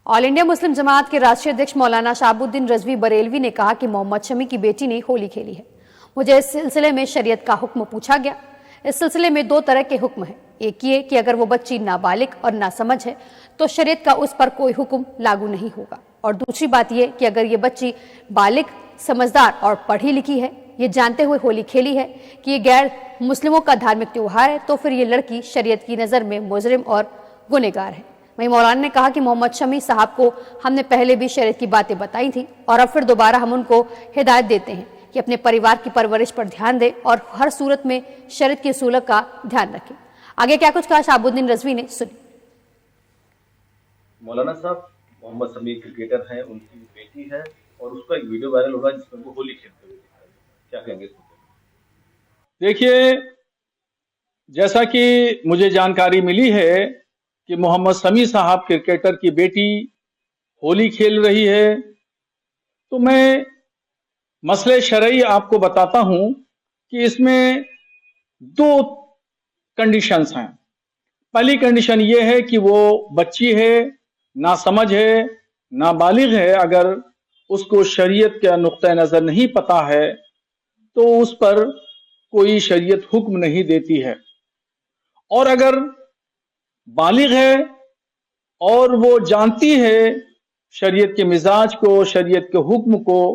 All India Muslim जमात के राष्ट्रीय अध्यक्ष मौलाना शहाबुद्दीन रजवी बरेलवी ने कहा कि मोहम्मद शमी की बेटी ने होली खेली है। मुझे इस सिलसिले में शरीयत का हुक्म पूछा गया। इस सिलसिले में दो तरह के हुक्म हैं। एक ये कि अगर वो बच्ची नाबालिग और नासमझ है तो शरीयत का उस पर कोई हुक्म लागू नहीं होगा, और दूसरी बात ये कि अगर ये बच्ची बालिग, समझदार और पढ़ी लिखी है, ये जानते हुए होली खेली है कि ये गैर मुस्लिमों का धार्मिक त्योहार है, तो फिर ये लड़की शरीयत की नज़र में मुजरिम और गुनहगार है। वहीं मौलाना ने कहा कि मोहम्मद शमी साहब को हमने पहले भी शरीयत की बातें बताई थी और अब फिर दोबारा हम उनको हिदायत देते हैं कि अपने परिवार की परवरिश पर ध्यान दें और हर सूरत में शरीयत के उसूलों का ध्यान रखें। आगे क्या कुछ कहा शहाबुद्दीन रजवी ने, सुनिए। मौलाना साहब, मोहम्मद शमी क्रिकेटर हैं, उनकी बेटी है और उसका एक वीडियो वायरल हो रहा है जिसमें वो होली खेलते हुए दिख रहे हैं, क्या कहेंगे? देखिए, जैसा कि मुझे जानकारी मिली है कि मोहम्मद शमी साहब क्रिकेटर की बेटी होली खेल रही है, तो मैं मसले शरई आपको बताता हूं कि इसमें दो कंडीशंस हैं। पहली कंडीशन ये है कि वो बच्ची है, नासमझ है, नाबालिग है। अगर उसको शरीयत का नुक्ता नजर नहीं पता है तो उस पर कोई शरीयत हुक्म नहीं देती है। और अगर बालिग है और वो जानती है शरीयत के मिजाज को, शरीयत के हुक्म को,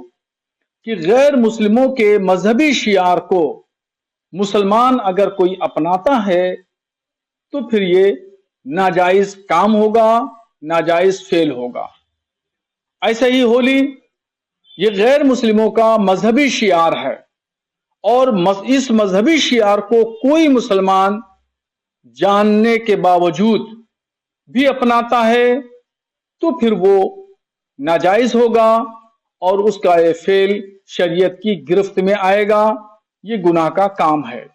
कि गैर मुस्लिमों के मजहबी शियार को मुसलमान अगर कोई अपनाता है तो फिर ये नाजायज काम होगा, नाजायज फेल होगा। ऐसे ही होली, ये गैर मुस्लिमों का मजहबी शियार है और इस मजहबी शियार को कोई मुसलमान जानने के बावजूद भी अपनाता है तो फिर वो नाजायज होगा और उसका ये फेल शरीयत की गिरफ्त में आएगा। ये गुनाह का काम है।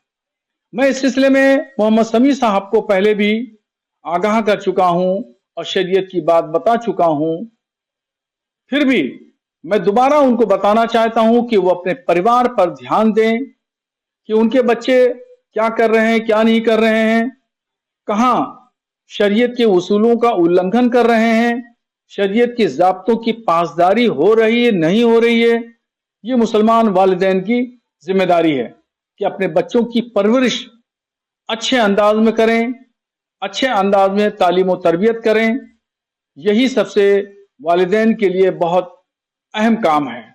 मैं इस सिलसिले में मोहम्मद शमी साहब को पहले भी आगाह कर चुका हूं और शरीयत की बात बता चुका हूं। फिर भी मैं दोबारा उनको बताना चाहता हूं कि वो अपने परिवार पर ध्यान दें कि उनके बच्चे क्या कर रहे हैं, क्या नहीं कर रहे हैं, कहां शरीयत के उसूलों का उल्लंघन कर रहे हैं, शरीयत के ज़ाब्तों की पासदारी हो रही है, नहीं हो रही है। ये मुसलमान वालिदैन की जिम्मेदारी है कि अपने बच्चों की परवरिश अच्छे अंदाज में करें, अच्छे अंदाज में तालीम और तरबियत करें। यही सबसे वालिदैन के लिए बहुत अहम काम है।